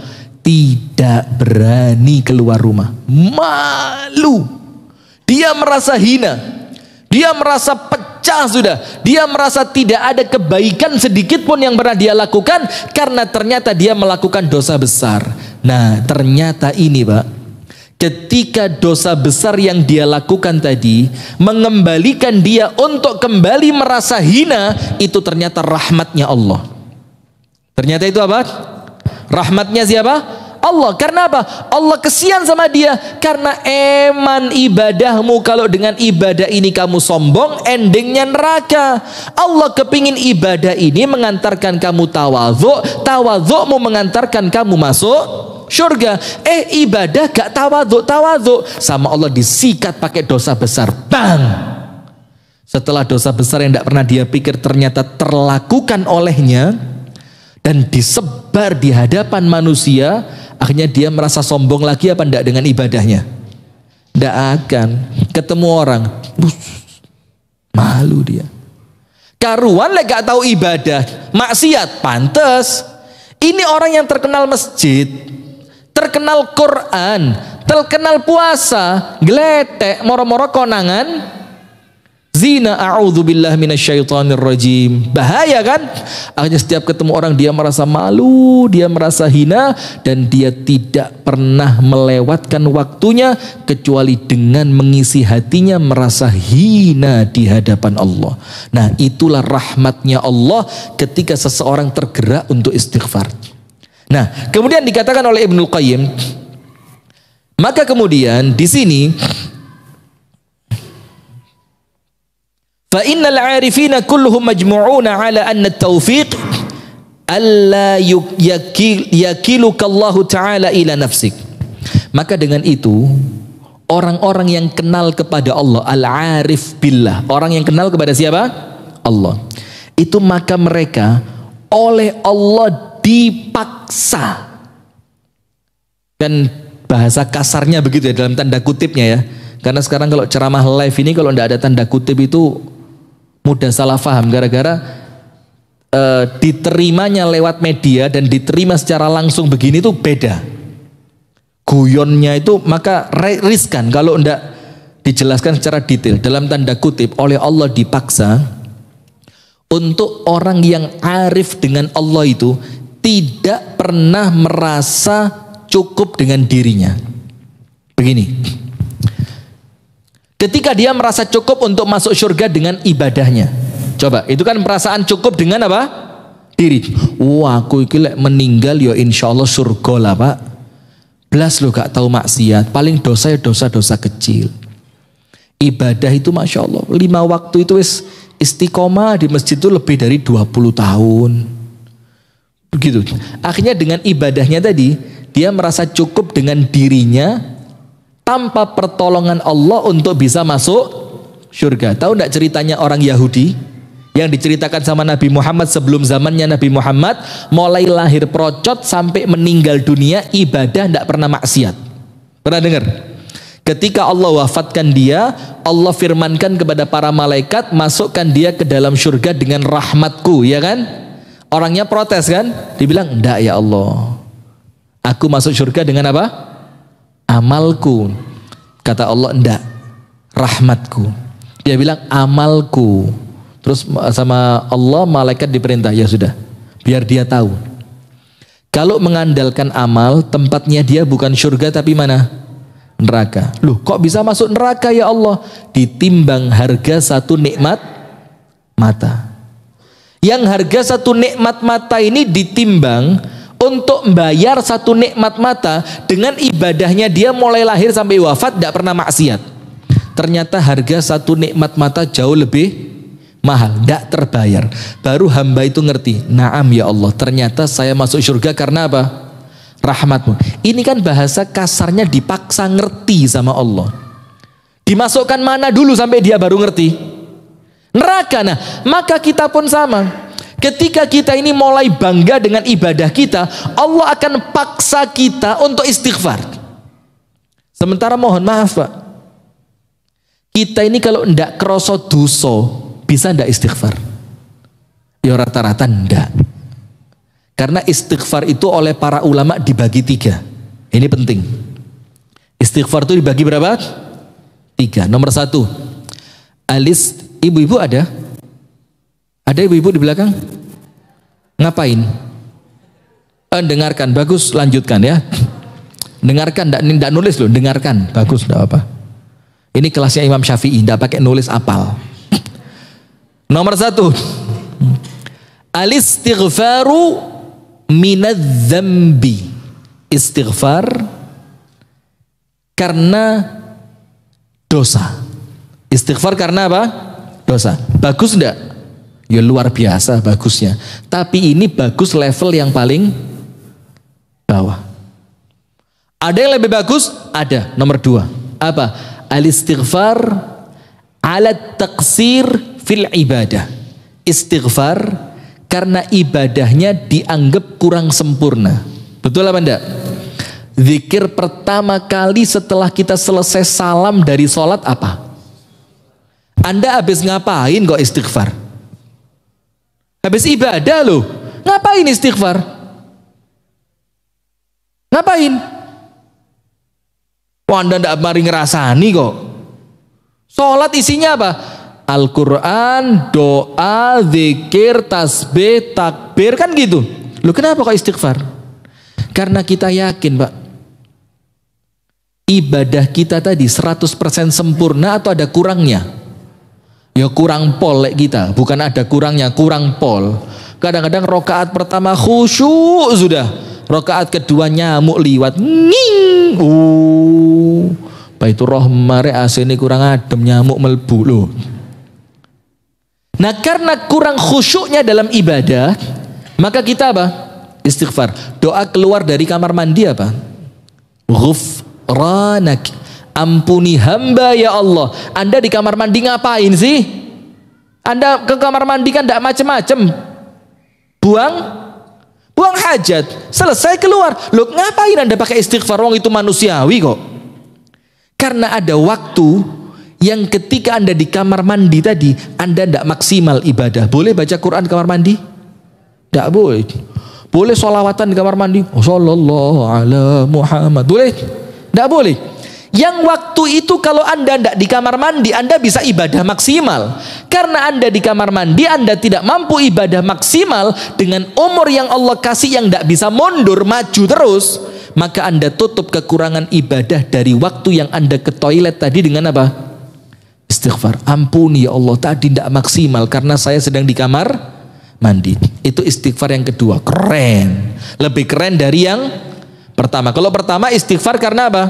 tidak berani keluar rumah. Malu. Dia merasa hina. Dia merasa pecah sudah. Dia merasa tidak ada kebaikan sedikit pun yang pernah dia lakukan. Karena ternyata dia melakukan dosa besar. Nah, ternyata ini, Pak, ketika dosa besar yang dia lakukan tadi mengembalikan dia untuk kembali merasa hina, itu ternyata rahmatnya Allah. Ternyata itu apa? Rahmatnya siapa? Allah. Karena apa? Allah kesian sama dia. Karena eman ibadahmu, kalau dengan ibadah ini kamu sombong, endingnya neraka. Allah kepingin ibadah ini mengantarkan kamu tawadhu, tawadhu'mu mengantarkan kamu masuk surga. Ibadah gak tawadhu sama Allah disikat pakai dosa besar. Bang. Setelah dosa besar yang tidak pernah dia pikir ternyata terlakukan olehnya dan disebar di hadapan manusia, akhirnya dia merasa sombong lagi apa enggak dengan ibadahnya? Tidak akan. Ketemu orang, malu dia. Karuan lah gak tahu ibadah, maksiat, pantes. Ini orang yang terkenal masjid, terkenal Quran, terkenal puasa, geletek, moro-moro konangan, zina, a'udzubillah minasyaitonir rajim. Bahaya kan? Akhirnya setiap ketemu orang dia merasa malu, dia merasa hina, dan dia tidak pernah melewatkan waktunya kecuali dengan mengisi hatinya merasa hina di hadapan Allah. Nah, itulah rahmatnya Allah ketika seseorang tergerak untuk istighfar. Nah, kemudian dikatakan oleh Ibnul Qayyim, maka kemudian di sini fa innal 'arifina kulluhum majmu'una 'ala anna at-tawfiq alla yakiluka Allah taala ila nafsik. Maka dengan itu orang-orang yang kenal kepada Allah, al-'arif billah, orang yang kenal kepada siapa? Allah. Itu maka mereka oleh Allah dipaksa. Dan bahasa kasarnya begitu ya, dalam tanda kutipnya ya. Karena sekarang kalau ceramah live ini kalau tidak ada tanda kutip itu mudah salah paham, gara-gara diterimanya lewat media dan diterima secara langsung begini tuh beda guyonnya itu, maka riskan kalau tidak dijelaskan secara detail. Dalam tanda kutip oleh Allah dipaksa untuk orang yang arif dengan Allah itu tidak pernah merasa cukup dengan dirinya. Begini, ketika dia merasa cukup untuk masuk surga dengan ibadahnya, coba, itu kan perasaan cukup dengan apa? Diri. Wah, aku iki lek meninggal ya insyaallah surga lah, Pak. Belas lo gak tahu maksiat, paling dosa ya dosa-dosa kecil. Ibadah itu Masya Allah 5 waktu itu istiqomah di masjid itu lebih dari 20 tahun. Begitu. Akhirnya dengan ibadahnya tadi dia merasa cukup dengan dirinya tanpa pertolongan Allah untuk bisa masuk surga. Tahu enggak ceritanya orang Yahudi yang diceritakan sama Nabi Muhammad sebelum zamannya Nabi Muhammad, mulai lahir procot sampai meninggal dunia ibadah enggak pernah maksiat. Pernah dengar? Ketika Allah wafatkan dia, Allah firmankan kepada para malaikat, masukkan dia ke dalam surga dengan rahmatku, ya kan? Orangnya protes kan? Dibilang, enggak ya Allah, aku masuk surga dengan apa? Amalku. Kata Allah, enggak, rahmatku. Dia bilang amalku. Terus sama Allah, malaikat diperintah, ya sudah, biar dia tahu. Kalau mengandalkan amal, tempatnya dia bukan surga tapi mana? Neraka. Loh, kok bisa masuk neraka ya Allah? Ditimbang harga satu nikmat mata. Yang harga satu nikmat mata ini ditimbang untuk membayar satu nikmat mata dengan ibadahnya dia mulai lahir sampai wafat tidak pernah maksiat. Ternyata harga satu nikmat mata jauh lebih mahal, tidak terbayar. Baru hamba itu ngerti, naam ya Allah, ternyata saya masuk surga karena apa? Rahmatmu. Ini kan bahasa kasarnya dipaksa ngerti sama Allah. Dimasukkan mana dulu sampai dia baru ngerti? Neraka. Nah, maka kita pun sama. Ketika kita ini mulai bangga dengan ibadah kita, Allah akan paksa kita untuk istighfar. Sementara mohon maaf Pak, kita ini kalau ndak kroso dosa, bisa ndak istighfar? Ya rata-rata ndak. Karena istighfar itu oleh para ulama dibagi 3. Ini penting. Istighfar itu dibagi berapa? 3. Nomor 1, ibu-ibu ada? Ada ibu-ibu di belakang? Ngapain? Dengarkan, bagus, lanjutkan ya. Dengarkan, enggak nulis loh, dengarkan, bagus, enggak apa. Ini kelasnya Imam Syafi'i, enggak pakai nulis apal. Nomor 1, al-istighfaru minadz-dzambi. Istighfar karena dosa. Istighfar karena apa? Dosa. Bagus enggak? Ya luar biasa bagusnya. Tapi ini bagus level yang paling bawah. Ada yang lebih bagus? Ada. Nomor 2. Apa? Al-istighfar ala taqsir fil ibadah. Istighfar karena ibadahnya dianggap kurang sempurna. Betul apa enggak? Zikir pertama kali setelah kita selesai salam dari sholat apa? Anda habis ngapain kok istighfar? Habis ibadah loh. Ngapain istighfar? Ngapain? Wah, Anda enggak mari ngerasani kok. Sholat isinya apa? Al-Quran, doa, zikir, tasbih, takbir, kan gitu. Loh kenapa kok istighfar? Karena kita yakin Pak, ibadah kita tadi 100% sempurna atau ada kurangnya? Ya kurang pol kita, bukan ada kurangnya, kurang pol. Kadang-kadang rokaat pertama khusyuk sudah, rokaat kedua nyamuk liwat, nging, Baitur Rahmah AC ini kurang adem, nyamuk melbu loh. Nah karena kurang khusyuknya dalam ibadah, maka kita apa? Istighfar. Doa keluar dari kamar mandi apa? Ghufranak, ampuni hamba ya Allah. Anda di kamar mandi ngapain sih? Anda ke kamar mandi kan tidak macam-macam, buang hajat, selesai keluar. Loh ngapain Anda pakai istighfar? Wong itu manusiawi kok. Karena ada waktu yang ketika Anda di kamar mandi tadi, Anda tidak maksimal ibadah. Boleh baca Quran di kamar mandi? Tidak boleh. Boleh sholawatan di kamar mandi? Oh, sallallahu ala Muhammad. Boleh? Tidak boleh. Yang waktu itu kalau Anda tidak di kamar mandi, Anda bisa ibadah maksimal. Karena Anda di kamar mandi, Anda tidak mampu ibadah maksimal dengan umur yang Allah kasih yang tidak bisa mundur, maju terus. Maka Anda tutup kekurangan ibadah dari waktu yang Anda ke toilet tadi dengan apa? Istighfar. Ampuni ya Allah, tadi tidak maksimal karena saya sedang di kamar mandi. Itu istighfar yang kedua. Keren. Lebih keren dari yang pertama. Kalau pertama istighfar karena apa?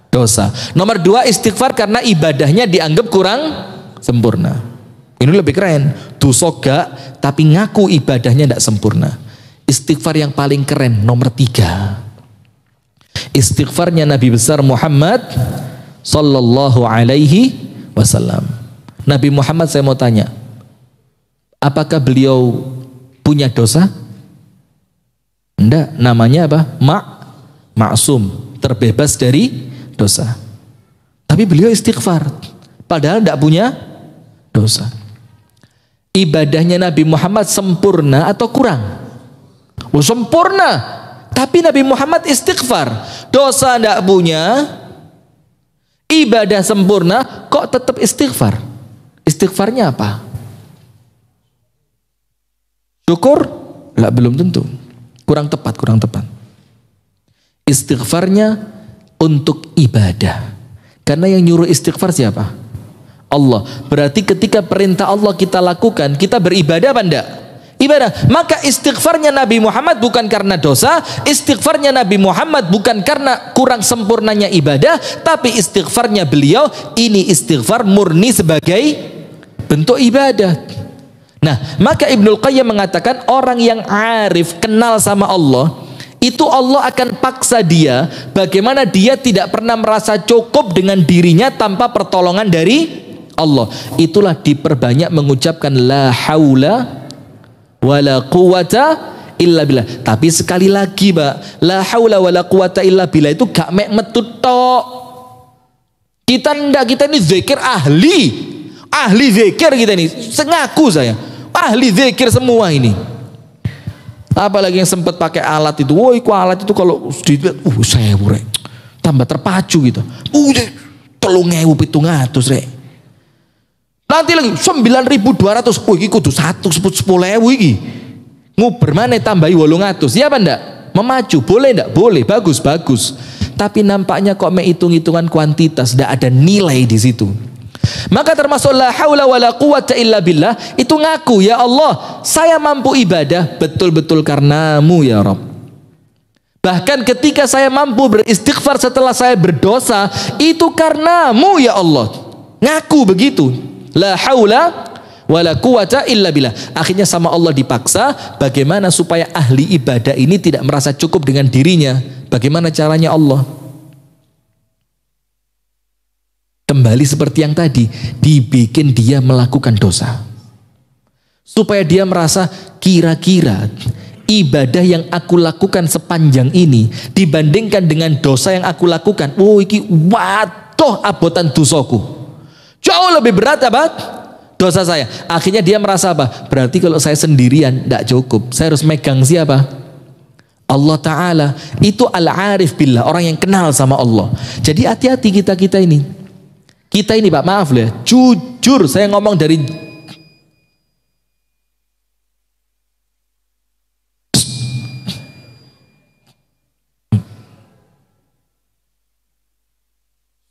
Dosa. Nomor 2 istighfar karena ibadahnya dianggap kurang sempurna. Ini lebih keren. Dosa gak, tapi ngaku ibadahnya tidak sempurna. Istighfar yang paling keren nomor 3. Istighfarnya Nabi besar Muhammad sallallahu alaihi wasallam. Nabi Muhammad, saya mau tanya, apakah beliau punya dosa? Enggak, namanya apa? Maksum, terbebas dari dosa. Tapi beliau istighfar. Padahal tidak punya dosa. Ibadahnya Nabi Muhammad sempurna atau kurang? Oh, sempurna. Tapi Nabi Muhammad istighfar. Dosa tidak punya, ibadah sempurna, kok tetap istighfar? Istighfarnya apa? Syukur? Lah, belum tentu. Kurang tepat. Istighfarnya untuk ibadah. Karena yang nyuruh istighfar siapa? Allah. Berarti ketika perintah Allah kita lakukan, kita beribadah apa enggak? Ibadah. Maka istighfarnya Nabi Muhammad bukan karena dosa, istighfarnya Nabi Muhammad bukan karena kurang sempurnanya ibadah, tapi istighfarnya beliau ini istighfar murni sebagai bentuk ibadah. Nah, maka Ibnul Qayyim mengatakan orang yang arif, kenal sama Allah, itu Allah akan paksa dia bagaimana dia tidak pernah merasa cukup dengan dirinya tanpa pertolongan dari Allah. Itulah diperbanyak mengucapkan la haula wala quwata illa billah. Tapi sekali lagi, Mbak, la haula wala quwata illa billah itu gak mek metu tok. Kita ini zikir ahli zikir kita ini. Sengaku saya ahli zikir semua ini. Apalagi yang sempat pakai alat itu, woi, alat itu kalau saya burek tambah terpacu gitu. 3.700 rek. Nanti lagi 9.200. Oh, iki kudu 10.000 iki. Nguber maneh tambahi 800. Ya apa ndak? Memacu, boleh ndak? Boleh, bagus. Tapi nampaknya kok hitung-hitungan kuantitas, ndak ada nilai di situ. Maka termasuk la haula wala quwata illa billah itu ngaku, ya Allah, saya mampu ibadah betul-betul karenamu ya Rabb. Bahkan ketika saya mampu beristighfar setelah saya berdosa, itu karenamu ya Allah. Ngaku begitu. La haula wala quwata illa billah. Akhirnya sama Allah dipaksa, bagaimana supaya ahli ibadah ini tidak merasa cukup dengan dirinya. Bagaimana caranya Allah? Kembali seperti yang tadi, dibikin dia melakukan dosa. Supaya dia merasa kira-kira ibadah yang aku lakukan sepanjang ini dibandingkan dengan dosa yang aku lakukan, oh iki waduh abotan dosaku. Jauh lebih berat apa? Dosa saya. Akhirnya dia merasa apa? Berarti kalau saya sendirian tidak cukup. Saya harus megang siapa? Allah Ta'ala. Itu al-arif billah, orang yang kenal sama Allah. Jadi hati-hati kita ini. Kita ini Pak, maaf lah, jujur saya ngomong dari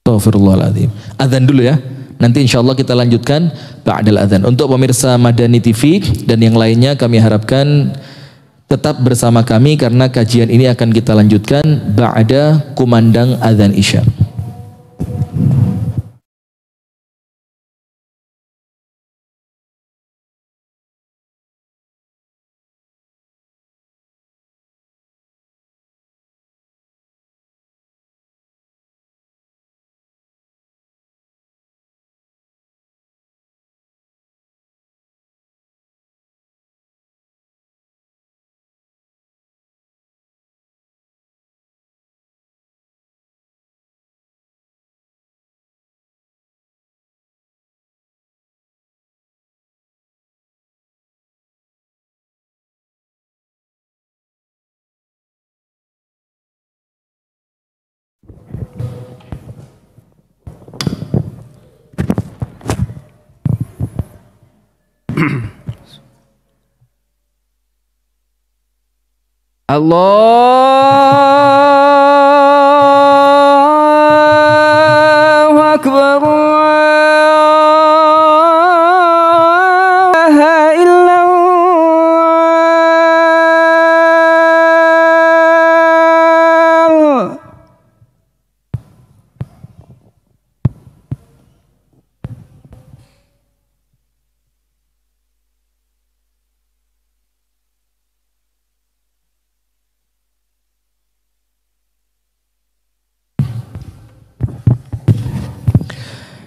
Astagfirullahaladzim. Adzan dulu ya. Nanti insya Allah kita lanjutkan ba'dal adzan. Untuk pemirsa Madani TV dan yang lainnya, kami harapkan tetap bersama kami karena kajian ini akan kita lanjutkan ba'da kumandang adzan Isya. Allahu Akbar.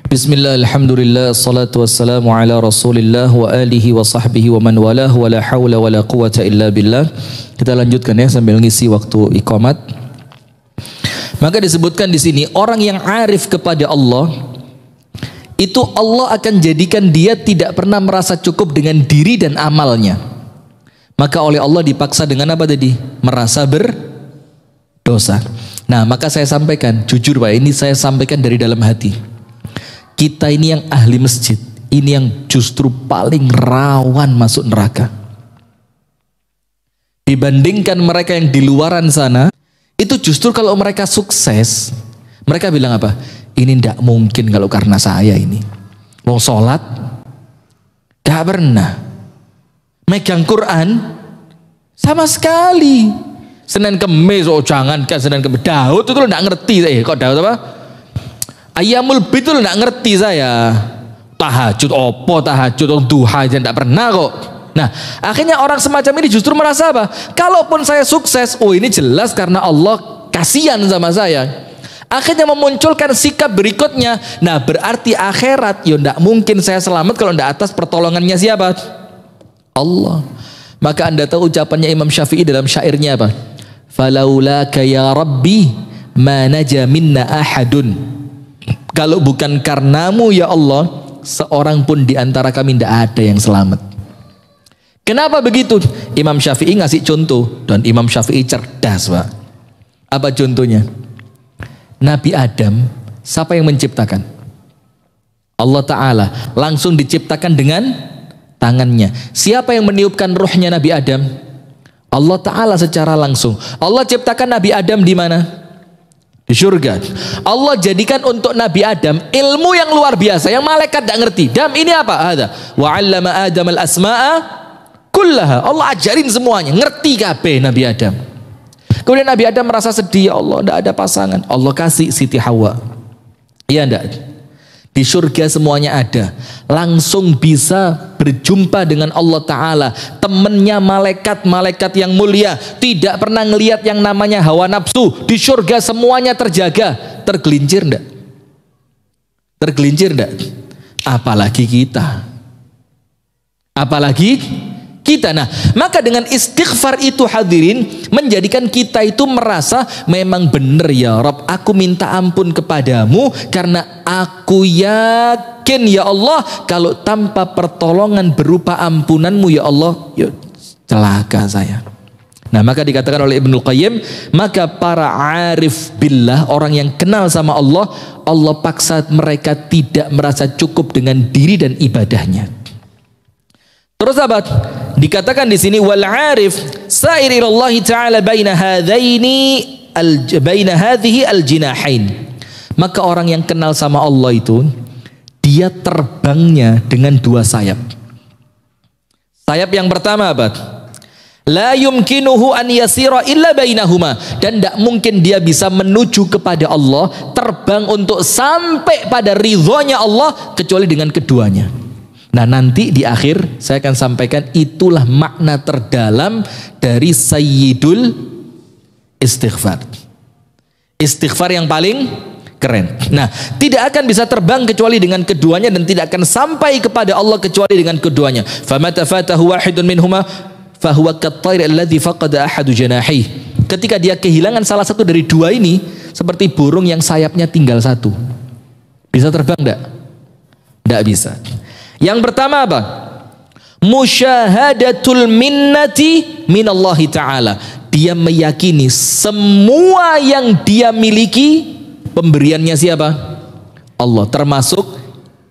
Bismillah, alhamdulillah, salatu wassalamu ala rasulillah wa alihi wa sahbihi wa man walah wa la hawla wa la quwata illa billah. Kita lanjutkan ya sambil ngisi waktu iqamat. Maka disebutkan di sini orang yang arif kepada Allah itu Allah akan jadikan dia tidak pernah merasa cukup dengan diri dan amalnya. Maka oleh Allah dipaksa dengan apa tadi? Merasa berdosa. Nah, maka saya sampaikan, jujur Pak, ini saya sampaikan dari dalam hati. Kita ini yang ahli masjid, ini yang justru paling rawan masuk neraka. Dibandingkan mereka yang di luaran sana, itu justru kalau mereka sukses, mereka bilang apa? Ini tidak mungkin kalau karena saya ini. Mau sholat, gak pernah. Megang Quran, sama sekali. Senin Kemis, oh jangan kan Senin Kemis. Daud itu lo gak ngerti. Kok Daud apa? Ayamul Bid itu lo gak ngerti saya. Tahajud, opo tahajud, duha aja gak pernah kok. Nah, akhirnya orang semacam ini justru merasa apa? Kalaupun saya sukses, oh ini jelas karena Allah kasihan sama saya. Akhirnya memunculkan sikap berikutnya. Nah, berarti akhirat, ya tidak mungkin saya selamat kalau tidak atas pertolongannya siapa? Allah. Maka Anda tahu ucapannya Imam Syafi'i dalam syairnya apa? Falaulaka ya Rabbi ma naja minna ahadun. Kalau bukan karenamu ya Allah, seorang pun di antara kami tidak ada yang selamat. Kenapa begitu? Imam Syafi'i ngasih contoh, dan Imam Syafi'i cerdas, Pak. Apa contohnya? Nabi Adam, siapa yang menciptakan? Allah Ta'ala. Langsung diciptakan dengan tangannya. Siapa yang meniupkan ruhnya Nabi Adam? Allah Ta'ala secara langsung. Allah ciptakan Nabi Adam di mana? Di surga. Allah jadikan untuk Nabi Adam ilmu yang luar biasa, yang malaikat tidak ngerti. Dam, ini apa? Ada. Wa 'allama Adam al-asma'a kullaha. Allah ajarin semuanya, ngerti kabeh Nabi Adam. Kemudian Nabi Adam merasa sedih, ya Allah tidak ada pasangan. Allah kasih Siti Hawa. Iya enggak? Di surga semuanya ada. Langsung bisa berjumpa dengan Allah Ta'ala. Temennya malaikat-malaikat yang mulia. Tidak pernah ngelihat yang namanya hawa nafsu. Di surga semuanya terjaga. Tergelincir enggak? Tergelincir enggak? Apalagi kita. Apalagi kita. Nah, maka dengan istighfar itu hadirin menjadikan kita itu merasa memang benar ya Rabb, aku minta ampun kepadamu karena aku yakin ya Allah kalau tanpa pertolongan berupa ampunanmu ya Allah, ya celaka saya. Nah, maka dikatakan oleh Ibnul Qayyim, maka para arif billah, orang yang kenal sama Allah, Allah paksa mereka tidak merasa cukup dengan diri dan ibadahnya. Terus sahabat, dikatakan di sini wal arif sa'ir ila Allah Ta'ala baina hadhihi al jinahain. Maka orang yang kenal sama Allah itu dia terbangnya dengan dua sayap. Sayap yang pertama abad, la yumkinuhu an yasira illa bainahuma, dan tidak mungkin dia bisa menuju kepada Allah, terbang untuk sampai pada ridhonya Allah kecuali dengan keduanya. Nah, nanti di akhir saya akan sampaikan itulah makna terdalam dari sayyidul istighfar. Istighfar yang paling keren. Nah, tidak akan bisa terbang kecuali dengan keduanya dan tidak akan sampai kepada Allah kecuali dengan keduanya. Famata fatahu wahidun minhuma fahuwa kattair alladhi faqada ahadu janahi. Ketika dia kehilangan salah satu dari dua ini, seperti burung yang sayapnya tinggal satu. Bisa terbang enggak? Enggak bisa. Yang pertama apa? Musyahadatul minnati minallahi ta'ala. Dia meyakini semua yang dia miliki pemberiannya siapa? Allah, termasuk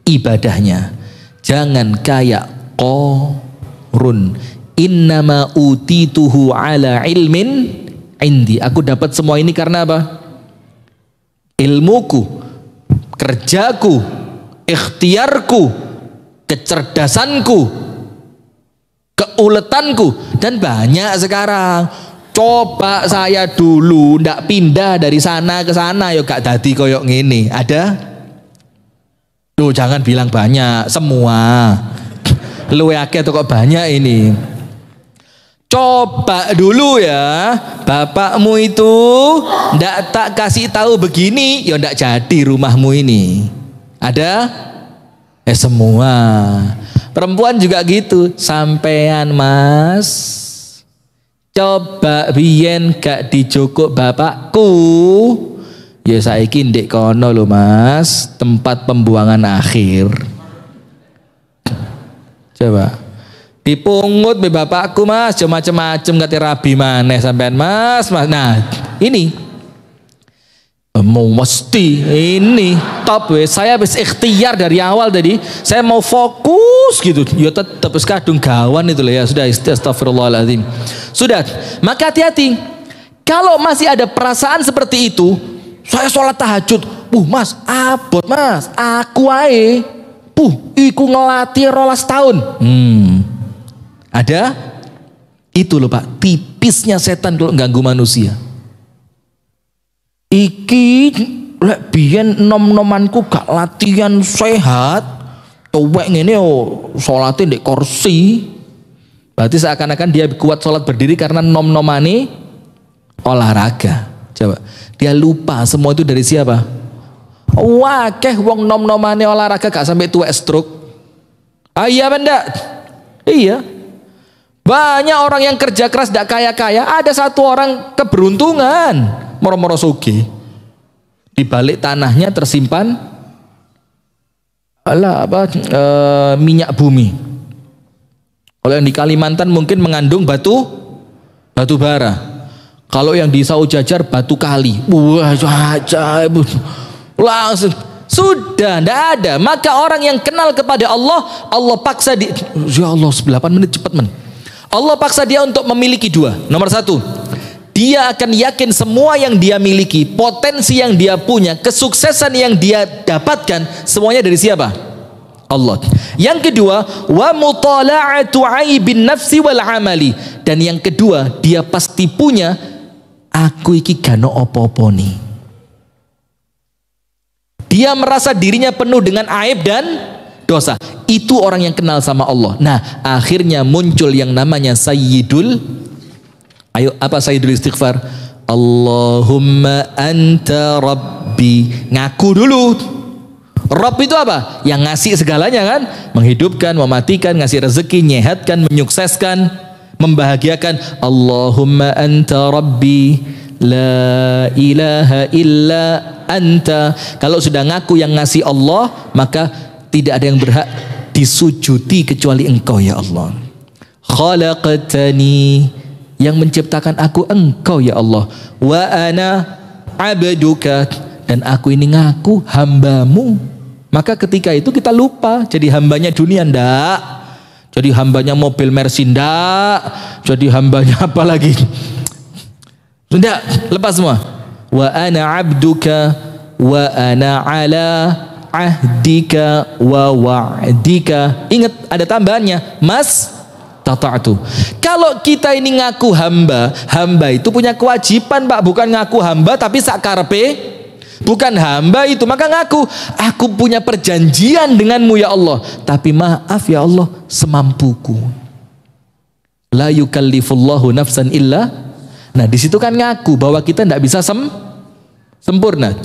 ibadahnya. Jangan kayak Qarun. Innama utituhu ala ilmin indi. Aku dapat semua ini karena apa? Ilmuku, kerjaku, ikhtiarku, kecerdasanku, keuletanku. Dan banyak sekarang. Coba saya dulu ndak pindah dari sana ke sana yo gak dadi koyok ngene. Ada? Tuh, jangan bilang banyak, semua. Luwe akeh kok banyak ini. Coba dulu ya, bapakmu itu ndak tak kasih tahu begini, ya ndak jadi rumahmu ini. Ada? Semua perempuan juga gitu. Sampean mas, coba biyen gak dijokok bapakku, Ya saiki ndek kono lho Mas, tempat pembuangan akhir. Coba dipungut be bapakku Mas, macam-macam kate rabi maneh sampean Mas. Nah, ini mau mesti ini top wes. Saya habis ikhtiar dari awal tadi. Saya mau fokus gitu. Ya tetap kadung gawan itu loh ya. Sudah, astagfirullahaladzim. Sudah. Maka hati-hati. Kalau masih ada perasaan seperti itu, saya sholat tahajud. Mas, abot Mas. Aku ae. Iku ngelatih 12 tahun. Ada? Itu loh Pak. Tipisnya setan kalau ganggu manusia. Iki lek biyen nom-nomanku gak latihan sehat, tuwek ngene yo salate ndek kursi. Berarti seakan-akan dia kuat salat berdiri karena nom-nomane olahraga. Coba. Dia lupa semua itu dari siapa? Wakeh wong nom-nomane olahraga gak sampai tuwek stroke. Iya benda. Iya. Banyak orang yang kerja keras gak kaya-kaya, ada satu orang keberuntungan. Moro-moro sugih, di balik tanahnya tersimpan minyak bumi. Kalau yang di Kalimantan mungkin mengandung batu bara. Kalau yang di Saujajar batu kali. Wah, ajaib. Langsung sudah tidak ada. Maka orang yang kenal kepada Allah, Allah paksa dia. Ya Allah, 8 menit cepat men. Allah paksa dia untuk memiliki dua. Nomor satu, dia akan yakin semua yang dia miliki, potensi yang dia punya, kesuksesan yang dia dapatkan, semuanya dari siapa? Allah. Yang kedua, wa mutala'atu aibin nafsi wal amali. Dan yang kedua, dia pasti punya aku iki gano opo-opo nih. Dia merasa dirinya penuh dengan aib dan dosa. Itu orang yang kenal sama Allah. Nah, akhirnya muncul yang namanya Sayyidul. Ayo, apa Sayyidul Istighfar? Allahumma anta rabbi. Ngaku dulu. Rabb itu apa? Yang ngasih segalanya kan? Menghidupkan, mematikan, ngasih rezeki, nyehatkan, menyukseskan, membahagiakan. Allahumma anta rabbi la ilaha illa anta. Kalau sudah ngaku yang ngasih Allah, maka tidak ada yang berhak disujudi kecuali Engkau ya Allah. Khalaqtani, yang menciptakan aku Engkau ya Allah. Wa ana abduka, dan aku ini ngaku hambamu. Maka ketika itu kita lupa jadi hambanya dunia, ndak. Jadi hambanya mobil Mercy, ndak. Jadi hambanya apa lagi? Sudah, lepas semua. Wa ana abduka wa ana ala ahdika wa wa'dika. Ingat ada tambahannya, Mas tata'tu. Kalau kita ini ngaku hamba, hamba itu punya kewajiban Pak, bukan ngaku hamba tapi sak karepe, bukan hamba itu. Maka ngaku, aku punya perjanjian denganmu ya Allah, tapi maaf ya Allah, semampuku. La yukallifullahu nafsan illa. Nah di situ kan ngaku bahwa kita tidak bisa sempurna.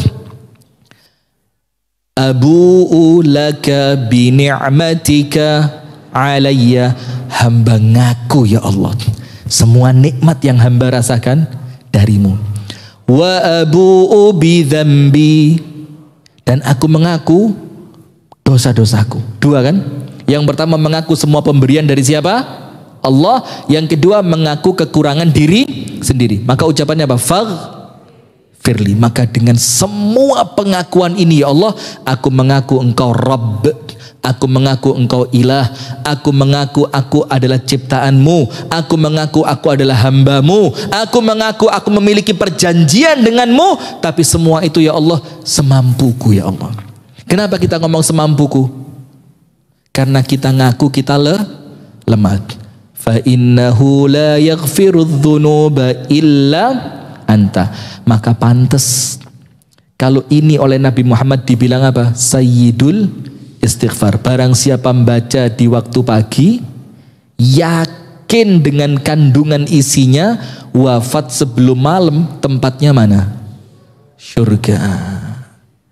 Abu'u laka bi ni'matika alayya. Hamba ngaku ya Allah, semua nikmat yang hamba rasakan darimu. Wa abu'u bi dzambi, dan aku mengaku dosa-dosaku. Dua kan? Yang pertama mengaku semua pemberian dari siapa? Allah. Yang kedua mengaku kekurangan diri sendiri. Maka ucapannya apa? Faghfirli. Maka dengan semua pengakuan ini ya Allah, aku mengaku Engkau Rabb, aku mengaku Engkau ilah, aku mengaku aku adalah ciptaanmu, aku mengaku aku adalah hambamu, aku mengaku aku memiliki perjanjian denganmu, tapi semua itu ya Allah semampuku ya Allah. Kenapa kita ngomong semampuku? Karena kita ngaku kita lemah. Fa innahu la yaghfirudz dzunuba illa anta. Maka pantas kalau ini oleh Nabi Muhammad dibilang apa? Sayyidul Istighfar. Barang siapa membaca di waktu pagi, yakin dengan kandungan isinya, wafat sebelum malam, tempatnya mana? Surga.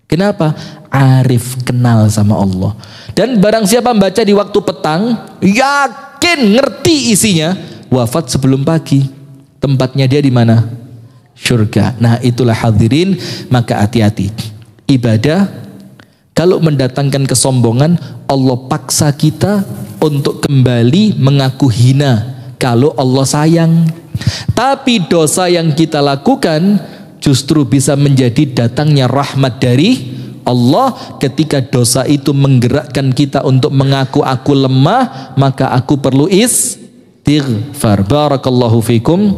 Kenapa? Arif, kenal sama Allah. Dan barang siapa membaca di waktu petang, yakin ngerti isinya, wafat sebelum pagi, tempatnya dia di mana? surga. Nah, itulah hadirin, maka hati-hati. Ibadah kalau mendatangkan kesombongan, Allah paksa kita untuk kembali mengaku hina kalau Allah sayang. Tapi dosa yang kita lakukan justru bisa menjadi datangnya rahmat dari Allah. Ketika dosa itu menggerakkan kita untuk mengaku aku lemah, maka aku perlu istighfar. Barakallahu fikum.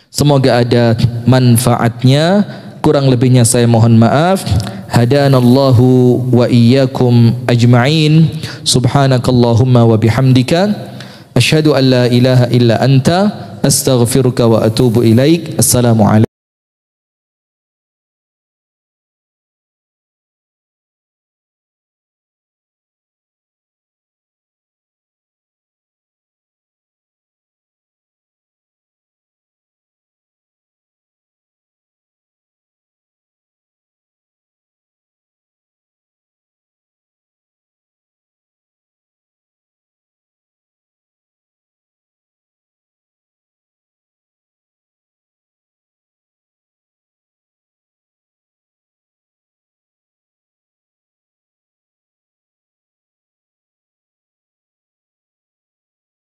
Semoga ada manfaatnya. Kurang lebihnya saya mohon maaf. Hadanallahu wa iyyakum ajma'in. Subhanakallahumma wa bihamdika asyhadu an la ilaha illa anta astaghfiruka wa atubu ilaik. Assalamualaikum.